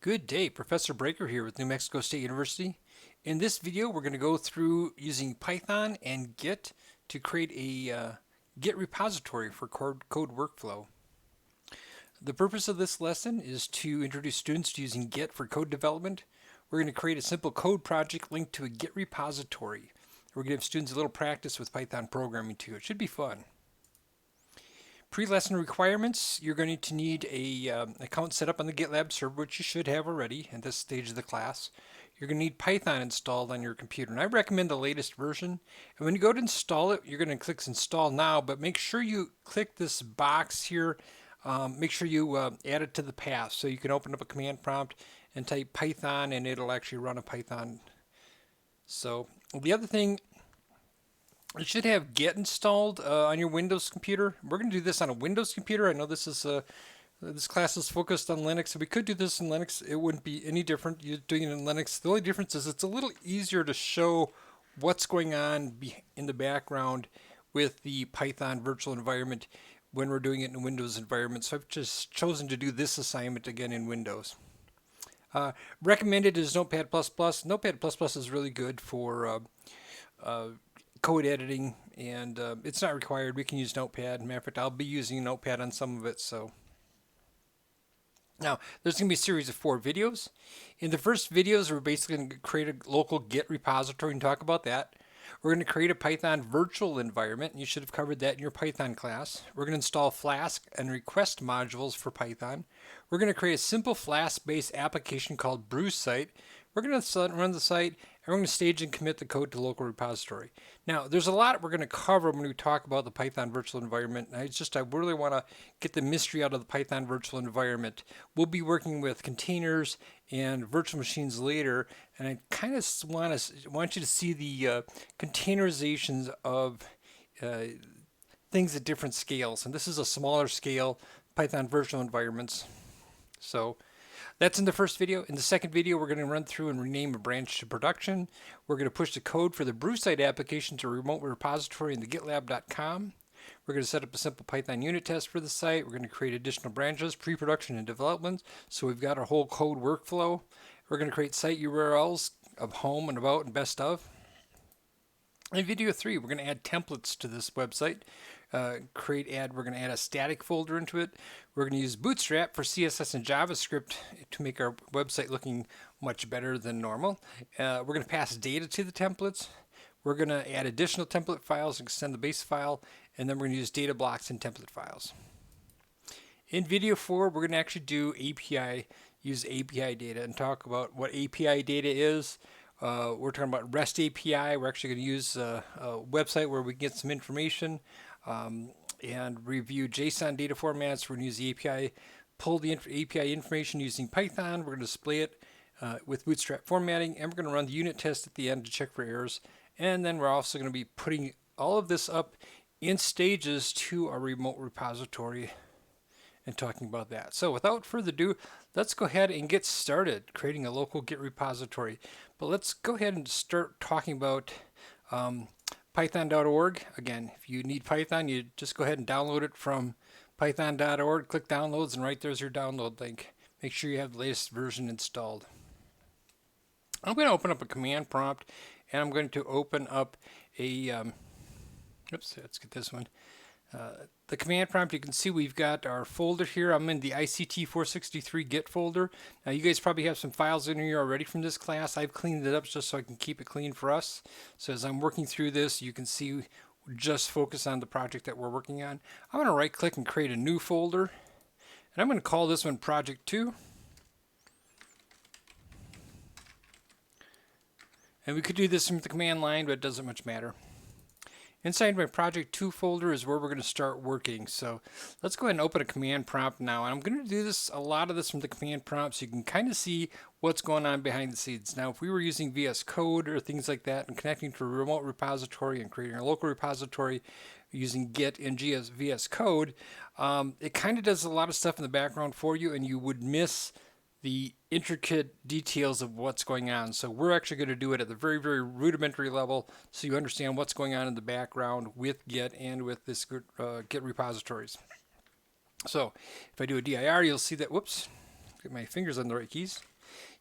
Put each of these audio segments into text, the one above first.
Good day, Professor Breaker here with New Mexico State University. In this video, we're going to go through using Python and Git to create a Git repository for code workflow. The purpose of this lesson is to introduce students to using Git for code development. We're going to create a simple code project linked to a Git repository. We're going to give students a little practice with Python programming too. It should be fun. Pre-lesson requirements, you're going to need a account set up on the GitLab server, which you should have already at this stage of the class. You're going to need Python installed on your computer, and I recommend the latest version. And when you go to install it, you're going to click install now, but make sure you click this box here. Make sure you add it to the path, so you can open up a command prompt and type Python, and it'll actually run a Python. So the other thing, you should have Git installed on your Windows computer. We're going to do this on a Windows computer. I know this class is focused on Linux, so we could do this in Linux. It wouldn't be any different. You're doing it in Linux. The only difference is it's a little easier to show what's going on in the background with the Python virtual environment when we're doing it in a Windows environment. So I've just chosen to do this assignment again in Windows. Recommended is Notepad++. Notepad++ is really good for code editing, and it's not required. We can use Notepad. Matter of fact, I'll be using Notepad on some of it. So now there's going to be a series of 4 videos. In the first videos, we're basically going to create a local Git repository and talk about that. We're going to create a Python virtual environment, and you should have covered that in your Python class. We're going to install Flask and request modules for Python. We're going to create a simple Flask-based application called Brewsite. We're going to run the site, and we're going to stage and commit the code to local repository. Now, there's a lot we're going to cover when we talk about the Python virtual environment. I really want to get the mystery out of the Python virtual environment. We'll be working with containers and virtual machines later, and I kind of want you to see the containerizations of things at different scales. And this is a smaller scale Python virtual environments. So that's in the first video. In the second video, we're going to run through and rename a branch to production. We're going to push the code for the Brewsite application to a remote repository in the gitlab.com. We're going to set up a simple Python unit test for the site. We're going to create additional branches, pre-production and development. So we've got our whole code workflow. We're going to create site URLs of home and about and best of. In video 3, we're going to add templates to this website. We're going to add a static folder into it. We're going to use Bootstrap for CSS and JavaScript to make our website looking much better than normal. We're going to pass data to the templates. We're going to add additional template files and extend the base file, and then we're going to use data blocks and template files. In video 4, we're going to actually use API data and talk about what API data is. We're talking about REST API. We're actually going to use a website where we can get some information and review JSON data formats. We're going to use the API, pull the API information using Python. We're going to display it with Bootstrap formatting, and we're going to run the unit test at the end to check for errors. And then we're also going to be putting all of this up in stages to our remote repository and talking about that. So without further ado, let's go ahead and get started creating a local Git repository. But let's go ahead and start talking about python.org. Again, if you need Python, you just go ahead and download it from python.org, click downloads, and right there's your download link. Make sure you have the latest version installed. I'm going to open up a command prompt, and I'm going to open up a let's get this one. The command prompt, you can see we've got our folder here. I'm in the ICT 463 Git folder. Now you guys probably have some files in here already from this class. I've cleaned it up just so I can keep it clean for us. So as I'm working through this, you can see just focus on the project that we're working on. I'm going to right click and create a new folder. And I'm going to call this one Project 2. And we could do this from the command line, but it doesn't much matter. Inside my Project 2 folder is where we're going to start working. So let's go ahead and open a command prompt now. And I'm going to do a lot of this from the command prompt so you can kind of see what's going on behind the scenes. Now, if we were using VS Code or things like that and connecting to a remote repository and creating a local repository using Git and VS Code, it kind of does a lot of stuff in the background for you, and you would miss the intricate details of what's going on. So we're actually going to do it at the very, very rudimentary level so you understand what's going on in the background with Git and with this Git repositories. So if I do a dir, you'll see that, whoops, get my fingers on the right keys.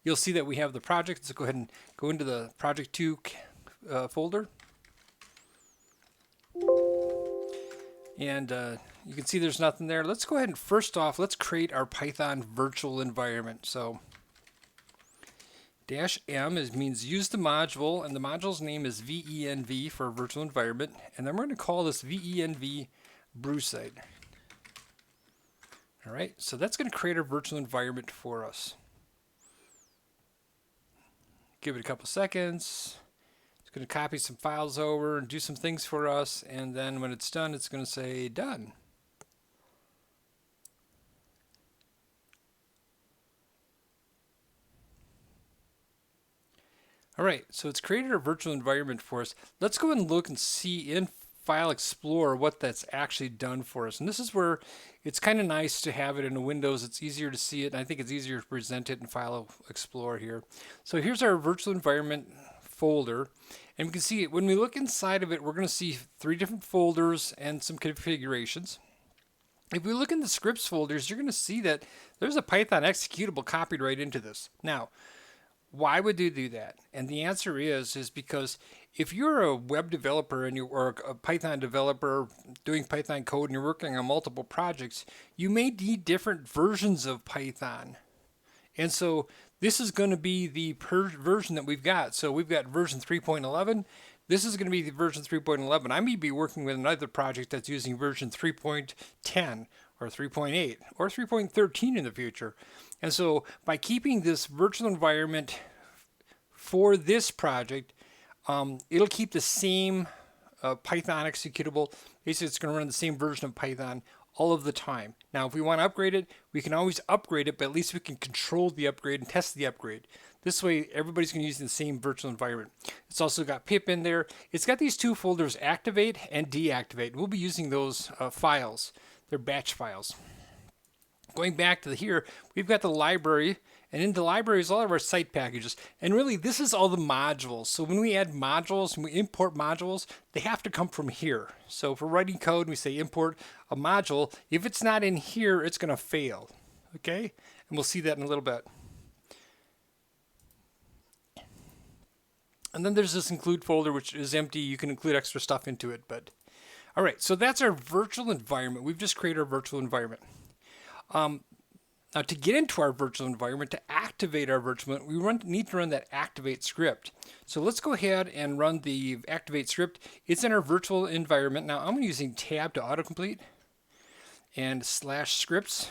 You'll see that we have the project. So go ahead and go into the project 2 folder. And you can see there's nothing there. Let's go ahead and first off, let's create our Python virtual environment. So -m means use the module, and the module's name is venv for virtual environment. And then we're going to call this venv Brewsite. All right, so that's going to create our virtual environment for us. Give it a couple seconds. It's going to copy some files over and do some things for us, and then when it's done, it's going to say done. All right, so it's created a virtual environment for us. Let's go and look and see in File Explorer what that's actually done for us. And this is where it's kind of nice to have it in Windows. It's easier to see it, and I think it's easier to present it in File Explorer here. So here's our virtual environment folder, and we can see when we look inside of it, we're going to see 3 different folders and some configurations. If we look in the scripts folders, you're going to see that there's a Python executable copied right into this. Now, why would you do that? And the answer is because if you're a web developer and or a Python developer doing Python code and you're working on multiple projects, you may need different versions of Python. And so this is going to be the version that we've got. So we've got version 3.11. This is going to be the version 3.11. I may be working with another project that's using version 3.10 or 3.8 or 3.13 in the future. And so by keeping this virtual environment for this project, it'll keep the same Python executable. Basically, it's going to run the same version of Python all of the time. Now, if we want to upgrade it, we can always upgrade it, but at least we can control the upgrade and test the upgrade. This way, everybody's going to use the same virtual environment. It's also got pip in there. It's got these 2 folders, activate and deactivate. We'll be using those files. They're batch files. Going back to here, we've got the library, and in the library is all of our site packages. And really, this is all the modules. So when we add modules, when we import modules, they have to come from here. So if we're writing code and we say import a module, if it's not in here, it's going to fail. Okay? And we'll see that in a little bit. And then there's this include folder, which is empty. You can include extra stuff into it. But all right, so that's our virtual environment. We've just created our virtual environment. Now, to get into our virtual environment, to activate our virtual environment, we need to run that activate script. So let's go ahead and run the activate script. It's in our virtual environment. Now, I'm using tab to autocomplete and /scripts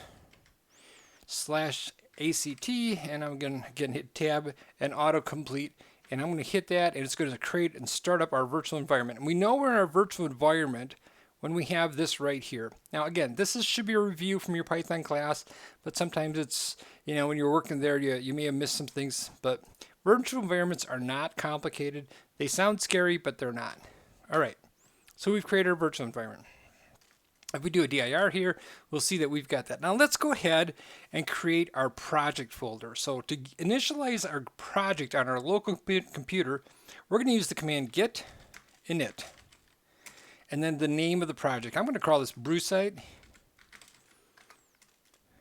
/ACT, and I'm going to again hit tab and autocomplete. And I'm going to hit that, and it's going to create and start up our virtual environment. And we know we're in our virtual environment when we have this right here. Now, again, should be a review from your Python class, but sometimes it's, when you're working there, you may have missed some things. But virtual environments are not complicated. They sound scary, but they're not. All right, so we've created our virtual environment. If we do a dir here, we'll see that we've got that. Now let's go ahead and create our project folder. So to initialize our project on our local computer, we're going to use the command git init. And then the name of the project. I'm going to call this Brewsite.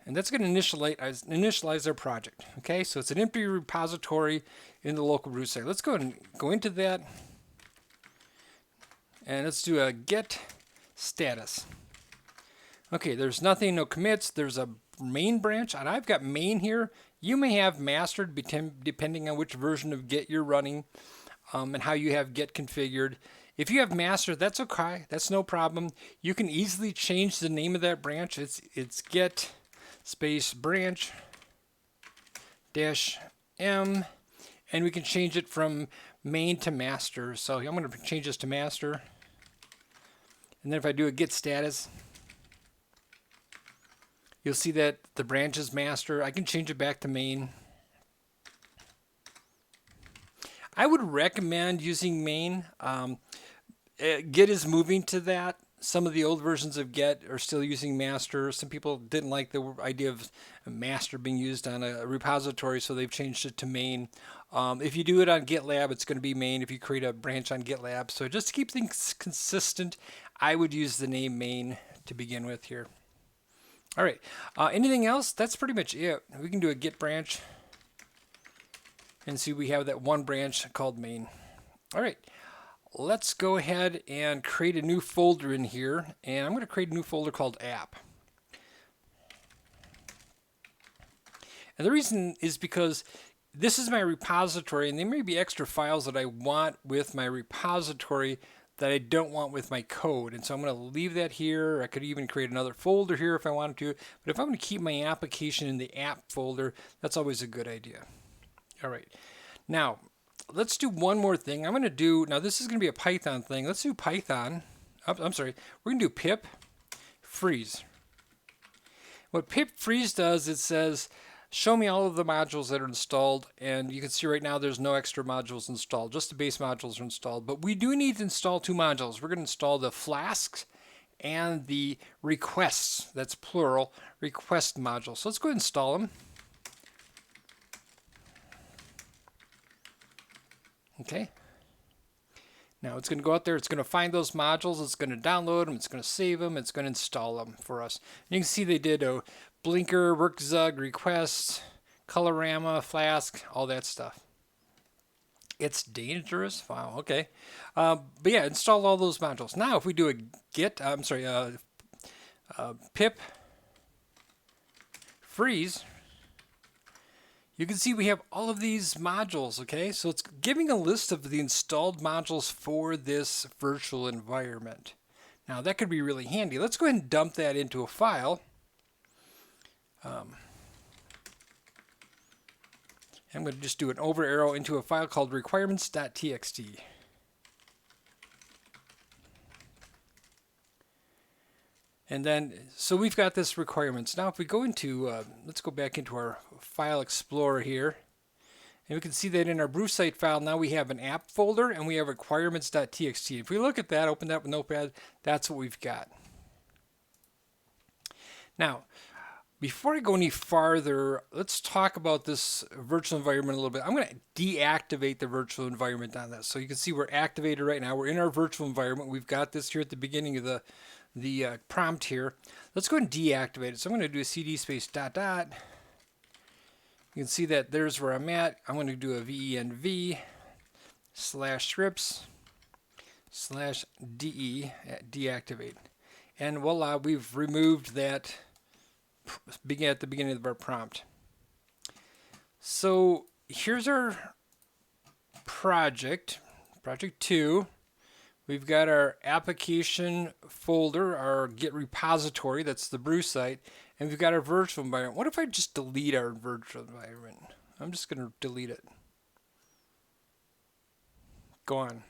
And that's going to initialize our project. Okay, so it's an empty repository in the local Brewsite. Let's go ahead and go into that. And let's do a get status. Okay, there's nothing, no commits. There's a main branch, and I've got main here. You may have master depending on which version of Git you're running and how you have Git configured. If you have master, that's okay. That's no problem. You can easily change the name of that branch. It's Git space branch -m, and we can change it from main to master. So I'm going to change this to master. And then if I do a git status, you'll see that the branch is master. I can change it back to main. I would recommend using main. Git is moving to that. Some of the old versions of Git are still using master. Some people didn't like the idea of master being used on a repository, so they've changed it to main. If you do it on GitLab, it's going to be main if you create a branch on GitLab. So just to keep things consistent, I would use the name main to begin with here. All right. Anything else? That's pretty much it. We can do a git branch and see we have that one branch called main. All right. Let's go ahead and create a new folder in here. And I'm going to create a new folder called app. And the reason is because this is my repository, and there may be extra files that I want with my repository that I don't want with my code. And so I'm going to leave that here. I could even create another folder here if I wanted to. But if I'm going to keep my application in the app folder, that's always a good idea. All right. Now, let's do one more thing. I'm going to do, now this is going to be a Python thing. Let's do Python. I'm sorry. We're going to do pip freeze. What pip freeze does, it says, show me all of the modules that are installed, and you can see right now there's no extra modules installed, just the base modules are installed. But we do need to install two modules. We're going to install the Flask and the requests, that's plural, request module. So let's go ahead and install them. Okay. Now it's going to go out there, it's going to find those modules, it's going to download them, it's going to save them, it's going to install them for us. And you can see they did a Blinker, Workzug, Request, Colorama, Flask, all that stuff. It's dangerous. Wow, okay. But yeah, install all those modules. Now if we do a git, pip freeze, you can see we have all of these modules, okay? So it's giving a list of the installed modules for this virtual environment. Now that could be really handy. Let's go ahead and dump that into a file. I'm going to just do an over arrow into a file called requirements.txt. And then, so we've got this requirements. Now if we go into, let's go back into our file explorer here. And we can see that in our Brewsite file, now we have an app folder and we have requirements.txt. If we look at that, open that with Notepad, that's what we've got. Now, before I go any farther, let's talk about this virtual environment a little bit. I'm going to deactivate the virtual environment on this. So you can see we're activated right now. We're in our virtual environment. We've got this here at the beginning of the prompt here. Let's go ahead and deactivate it. So I'm going to do a cd space ... You can see that there's where I'm at. I'm going to do a venv /scripts/de deactivate. And voila, we've removed that at the beginning of our prompt. So here's our project 2. We've got our application folder, our Git repository, that's the Brewsite, and we've got our virtual environment. What if I just delete our virtual environment? I'm just going to delete it. Go on.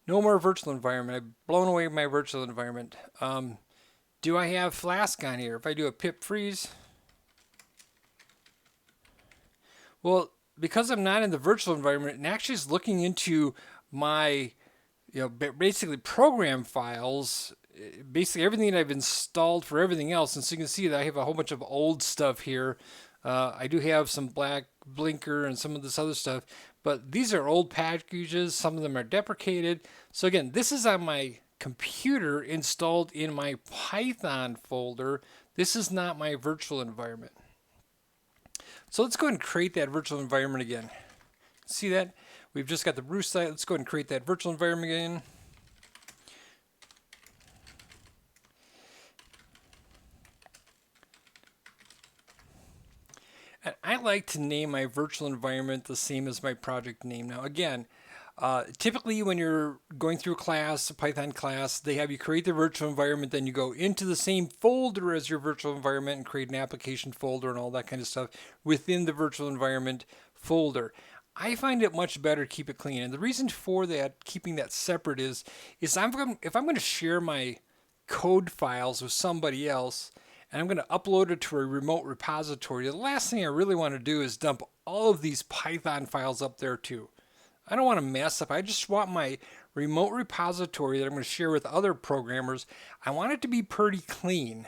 No more virtual environment. I've blown away my virtual environment. Do I have Flask on here? If I do a pip freeze, well, because I'm not in the virtual environment, and actually is looking into my, basically program files, basically everything that I've installed for everything else. And so you can see that I have a whole bunch of old stuff here. I do have some Blinker and some of this other stuff, but these are old packages. Some of them are deprecated. So again, this is on my computer installed in my Python folder. This is not my virtual environment. So let's go ahead and create that virtual environment again. See that? We've just got the Brewsite. Let's go ahead and create that virtual environment again. And I like to name my virtual environment the same as my project name. Now again, typically when you're going through a Python class, they have you create the virtual environment, then you go into the same folder as your virtual environment and create an application folder and all that kind of stuff within the virtual environment folder. I find it much better to keep it clean. And the reason for that, keeping that separate is if I'm going to share my code files with somebody else and I'm going to upload it to a remote repository, the last thing I really want to do is dump all of these Python files up there too. I don't want to mess up. I just want my remote repository that I'm going to share with other programmers. I want it to be pretty clean.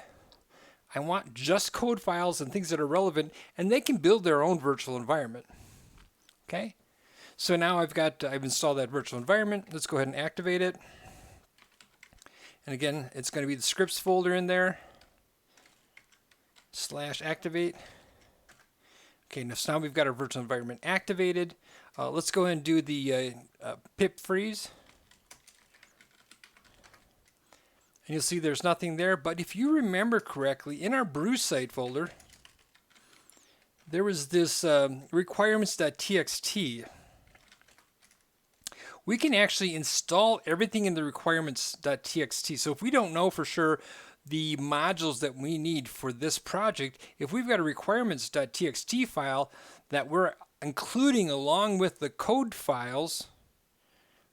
I want just code files and things that are relevant, and they can build their own virtual environment. Okay? So now I've installed that virtual environment. Let's go ahead and activate it. And again, it's going to be the scripts folder in there. /activate. Okay, so now we've got our virtual environment activated. Let's go ahead and do the pip freeze. And you'll see there's nothing there, but if you remember correctly, in our Brewsite folder, there was this requirements.txt. We can actually install everything in the requirements.txt. So if we don't know for sure the modules that we need for this project, if we've got a requirements.txt file that we're including along with the code files,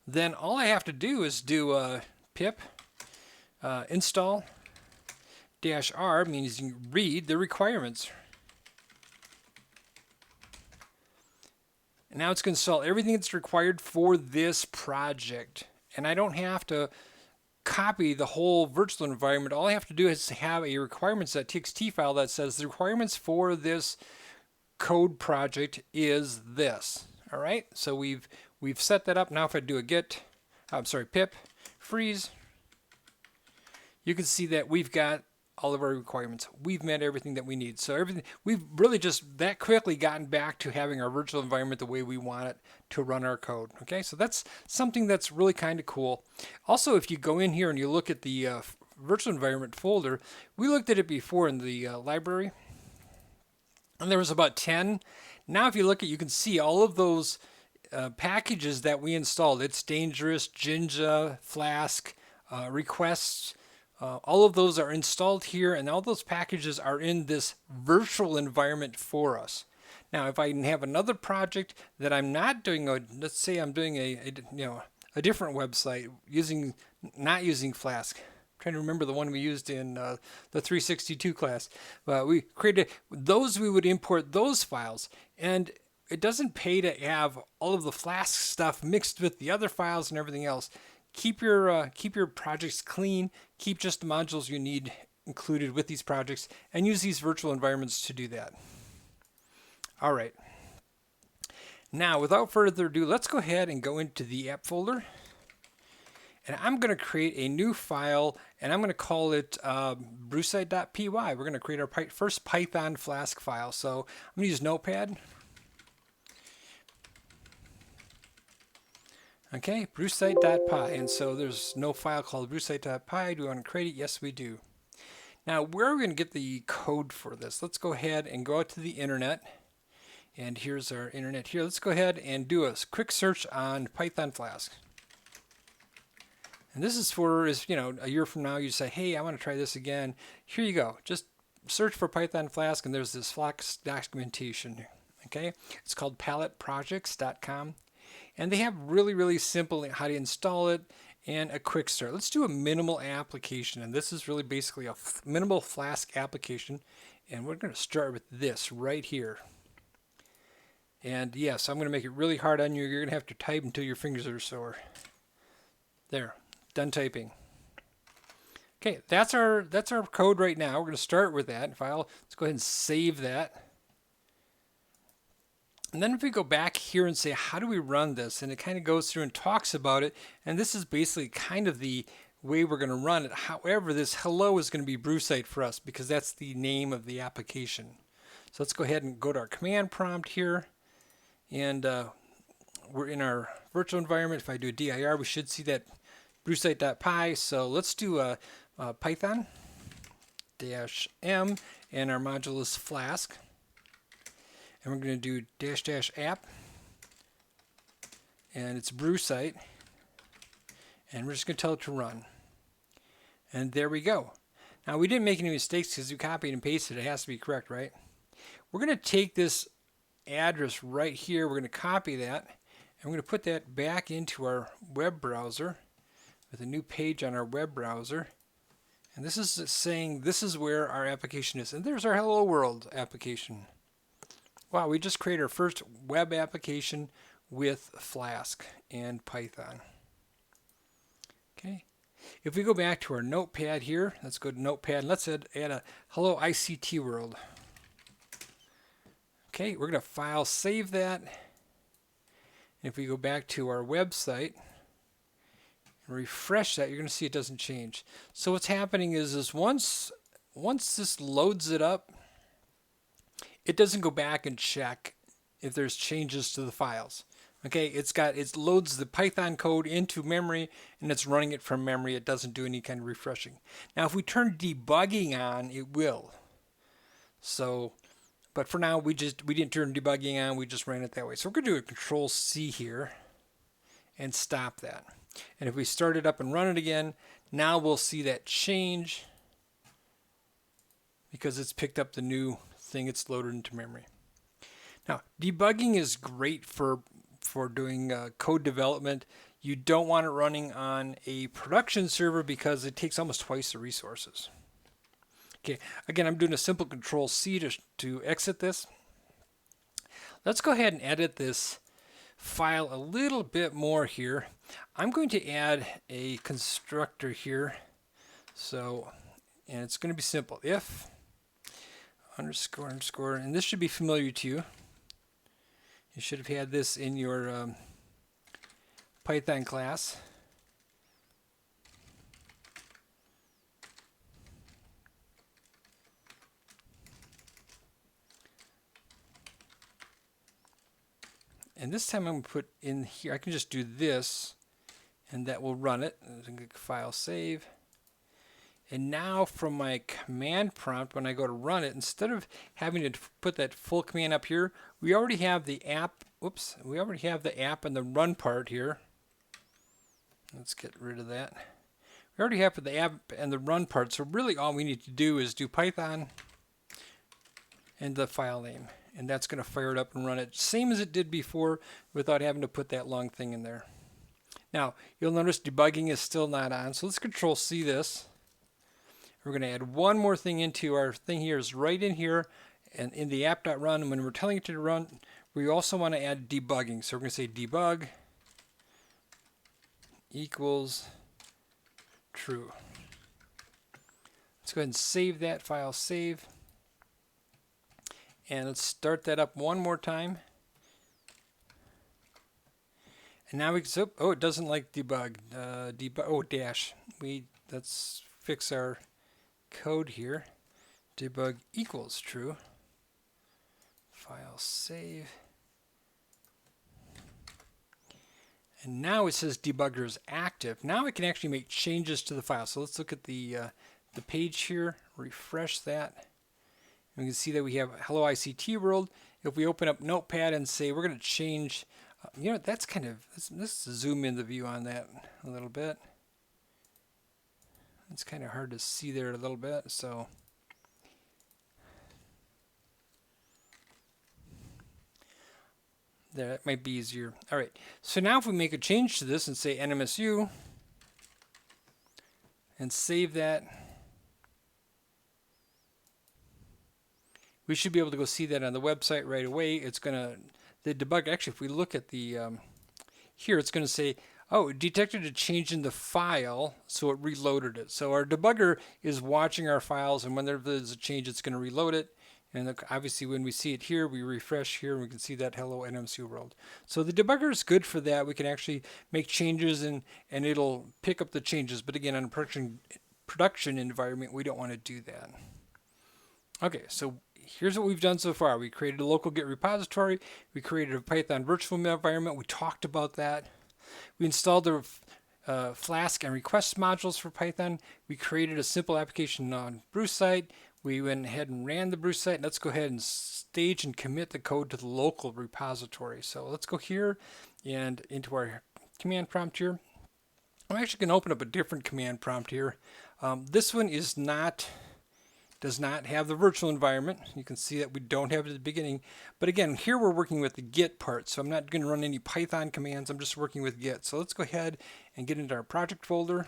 then all I have to do is do pip install -r, means you read the requirements. And now it's going to install everything that's required for this project. And I don't have to copy the whole virtual environment. All I have to do is have a requirements.txt file that says the requirements for this code project is this. All right, so we've set that up. Now if I do a pip freeze, you can see that we've got all of our requirements. We've met everything that we need. So we've really just that quickly gotten back to having our virtual environment the way we want it to run our code. Okay, so that's something that's really kind of cool. Also, if you go in here and you look at the virtual environment folder, we looked at it before in the library, and there was about 10. Now if you look at, you can see all of those packages that we installed. It's Dangerous, Jinja, Flask, requests. All of those are installed here, and all those packages are in this virtual environment for us. Now, if I have another project that I'm not doing, let's say I'm doing a different website not using Flask. I'm trying to remember the one we used in the 362 class. We created those. We would import those files, and it doesn't pay to have all of the Flask stuff mixed with the other files and everything else. Keep your projects clean. Keep just the modules you need included with these projects, and use these virtual environments to do that. All right. Now, without further ado, let's go ahead and go into the app folder. And I'm going to create a new file, and I'm going to call it brewsite.py. We're going to create our first Python Flask file. So I'm going to use Notepad. Okay, brewsite.py, and so there's no file called brewsite.py. Do we want to create it? Yes, we do. Now, where are we going to get the code for this? Let's go ahead and go out to the internet, and here's our internet here. Let's go ahead and do a quick search on Python Flask. And this is for, a year from now, you say, hey, I want to try this again. Here you go. Just search for Python Flask, and there's this Flask documentation. Okay, it's called paletteprojects.com. And they have really, really simple how to install it and a quick start. Let's do a minimal application. And this is really basically a minimal Flask application. And we're going to start with this right here. And yes, I'm going to make it really hard on you. You're going to have to type until your fingers are sore. There, done typing. Okay, that's our code right now. We're going to start with that file. Let's go ahead and save that. And then if we go back here and say, how do we run this? And it kind of goes through and talks about it. And this is basically kind of the way we're going to run it. However, this hello is going to be Brewsite for us because that's the name of the application. So let's go ahead and go to our command prompt here. And we're in our virtual environment. If I do a dir, we should see that brewsite.py. So let's do a Python -m, and our module is Flask. And we're going to do --app, and it's Brewsite, and we're just going to tell it to run. And there we go. Now, we didn't make any mistakes because we copied and pasted. It has to be correct, right? We're going to take this address right here. We're going to copy that, and we're going to put that back into our web browser with a new page on our web browser. And this is saying this is where our application is. And there's our Hello World application. Wow, we just created our first web application with Flask and Python. Okay, if we go back to our notepad here, let's go to notepad and let's add a hello ICT world. Okay, we're going to file save that. And if we go back to our website and refresh that, you're going to see it doesn't change. So what's happening is once this loads it up, it doesn't go back and check if there's changes to the files. Okay, it loads the Python code into memory and it's running it from memory. It doesn't do any kind of refreshing. Now, if we turn debugging on, it will. So, but for now, we didn't turn debugging on. We just ran it that way. So we're going to do a Control C here and stop that. And if we start it up and run it again, now we'll see that change because it's picked up the new thing it's loaded into memory. Now, debugging is great for doing code development. You don't want it running on a production server because it takes almost twice the resources. Okay, again, I'm doing a simple Control C to exit this. Let's go ahead and edit this file a little bit more here. I'm going to add a constructor here. So, and it's going to be simple. If underscore underscore, and this should be familiar to you. You should have had this in your Python class. And this time I'm going to put in here, I can just do this, and that will run it. File save. And now from my command prompt, when I go to run it, instead of having to put that full command up here, we already have the app. Oops, we already have the app and the run part here. Let's get rid of that. We already have the app and the run part, so really all we need to do is do Python and the file name. And that's going to fire it up and run it same as it did before without having to put that long thing in there. Now, you'll notice debugging is still not on, so let's Control C this. We're going to add one more thing into our thing here, is right in here and in the app.run. And when we're telling it to run, we also want to add debugging. So we're going to say debug equals true. Let's go ahead and save that file, save. And let's start that up one more time. And now we can, oh, it doesn't like debug. Oh, dash. Let's fix our code here. Debug equals true. File save. And now it says debugger is active. Now I can actually make changes to the file. So let's look at the page here. Refresh that. And we can see that we have Hello ICT World. If we open up Notepad and say we're going to change, you know, that's kind of, let's zoom in the view on that a little bit. It's kind of hard to see there a little bit, so there, that might be easier. All right, so now if we make a change to this and say NMSU and save that, we should be able to go see that on the website right away. It's going to, the debug, actually, if we look at the, here, it's going to say, oh, it detected a change in the file, so it reloaded it. So our debugger is watching our files, and whenever there's a change, it's going to reload it. And obviously, when we see it here, we refresh here, and we can see that Hello NMSU World. So the debugger is good for that. We can actually make changes, and it'll pick up the changes. But again, on a production environment, we don't want to do that. Okay, so here's what we've done so far. We created a local Git repository. We created a Python virtual environment. We talked about that. We installed the Flask and request modules for Python. We created a simple application on Brewsite. We went ahead and ran the Brewsite. Let's go ahead and stage and commit the code to the local repository. So let's go here and into our command prompt here. I'm actually going to open up a different command prompt here. This one does not have the virtual environment. You can see that we don't have it at the beginning. But again, here we're working with the Git part, so I'm not going to run any Python commands. I'm just working with Git. So let's go ahead and get into our project folder.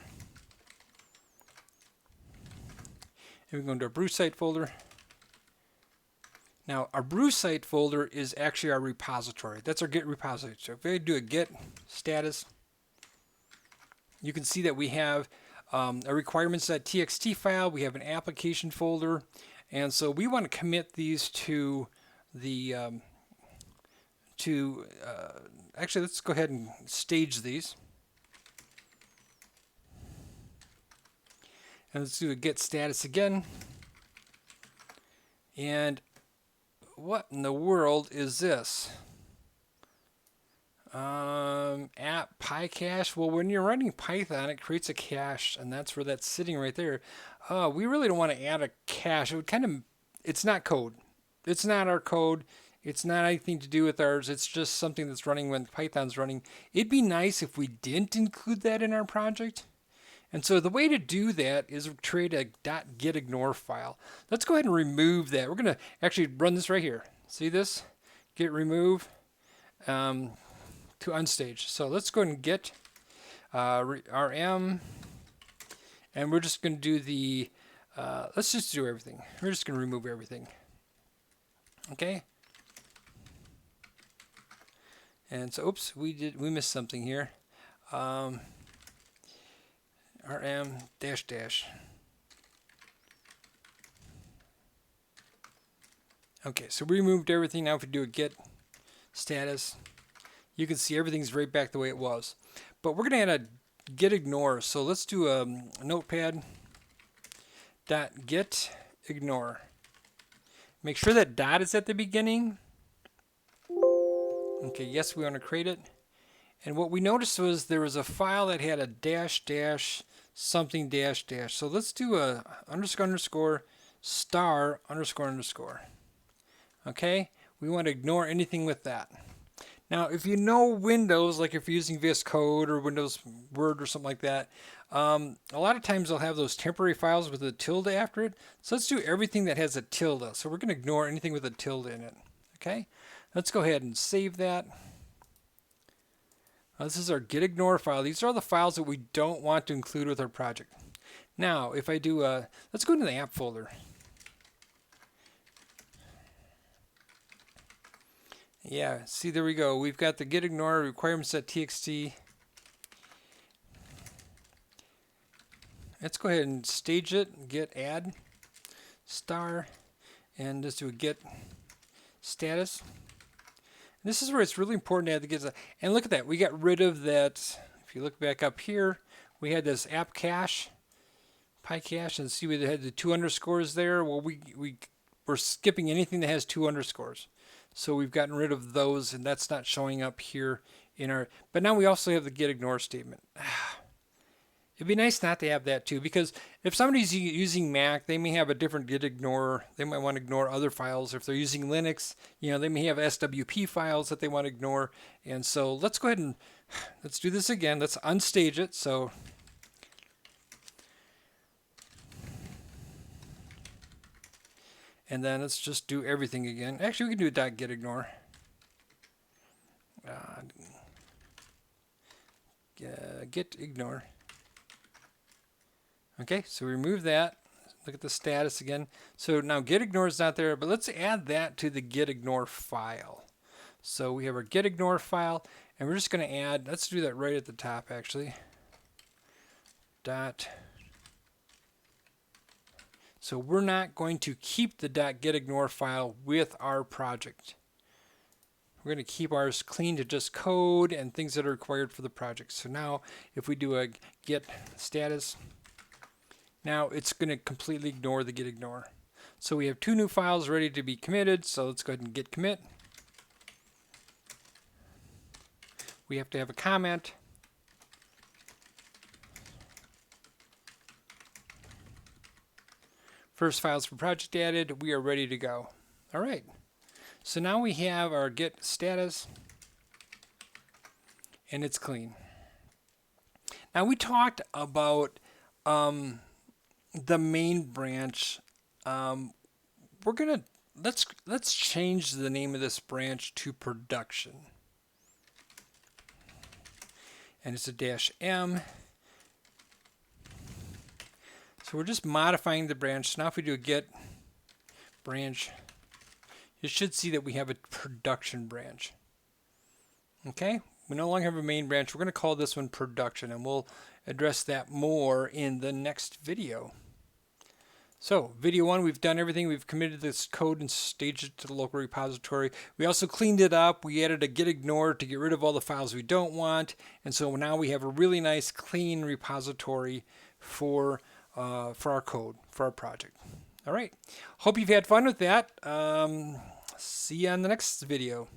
And we go into our Brewsite folder. Now, our Brewsite folder is actually our repository. That's our Git repository. So if I do a Git status, you can see that we have a requirements.txt file. We have an application folder, and so we want to commit these to the actually, let's go ahead and stage these, and let's do a Git status again. And what in the world is this? App PyCache. Well, when you're running Python, it creates a cache, and that's where that's sitting right there. We really don't want to add a cache. It would it's not code. It's not our code. It's not anything to do with ours. It's just something that's running when Python's running. It'd be nice if we didn't include that in our project. And so the way to do that is create a .gitignore file. Let's go ahead and remove that. We're going to actually run this right here. See this? Git remove to unstage. So let's go ahead and git rm, and we're just going to do the, let's just do everything. We're just going to remove everything. Okay. And so, oops, we missed something here. rm dash dash. Okay, so we removed everything. Now if we do a git status, you can see everything's right back the way it was. But we're going to add a gitignore. So let's do a notepad .gitignore. Make sure that dot is at the beginning. Okay, yes, we want to create it. And what we noticed was there was a file that had a dash dash something dash dash. So let's do a underscore underscore star underscore underscore. Okay, we want to ignore anything with that. Now, if you know Windows, like if you're using VS Code or Windows Word or something like that, a lot of times they'll have those temporary files with a tilde after it. So let's do everything that has a tilde. So we're going to ignore anything with a tilde in it. Okay, let's go ahead and save that. This is our gitignore file. These are the files that we don't want to include with our project. Now, if I do, let's go into the app folder. Yeah, see, there we go. We've got the gitignore requirements.txt. Let's go ahead and stage it. Git add star, and just do a git status. This is where it's really important to add the git. And look at that. We got rid of that. If you look back up here, we had this app cache, PyCache, and see we had the 2 underscores there. Well, we're skipping anything that has 2 underscores. So we've gotten rid of those, and that's not showing up here in our. But now we also have the gitignore statement. It'd be nice not to have that too, because if somebody's using Mac, they may have a different gitignore. They might want to ignore other files. If they're using Linux, they may have SWP files that they want to ignore. And so let's go ahead and let's do this again. Let's unstage it. So and then let's just do everything again. Actually, we can do a .gitignore. Gitignore. Okay, so we remove that. Look at the status again. So now gitignore is not there, but let's add that to the gitignore file. So we have our gitignore file, and we're just going to add, let's do that right at the top actually. So we're not going to keep the .gitignore file with our project. We're going to keep ours clean to just code and things that are required for the project. So now if we do a git status, now it's going to completely ignore the gitignore. So we have 2 new files ready to be committed. So let's go ahead and git commit. We have to have a comment. First files for project added. We are ready to go. All right. So now we have our git status, and it's clean. Now we talked about the main branch. We're gonna let's change the name of this branch to production, and it's a -m. So we're just modifying the branch. So now if we do a git branch, you should see that we have a production branch. Okay, we no longer have a main branch. We're going to call this one production, and we'll address that more in the next video. So video 1, we've done everything. We've committed this code and staged it to the local repository. We also cleaned it up. We added a gitignore to get rid of all the files we don't want. And so now we have a really nice clean repository for our code, for our project. All right. Hope you've had fun with that. See you on the next video.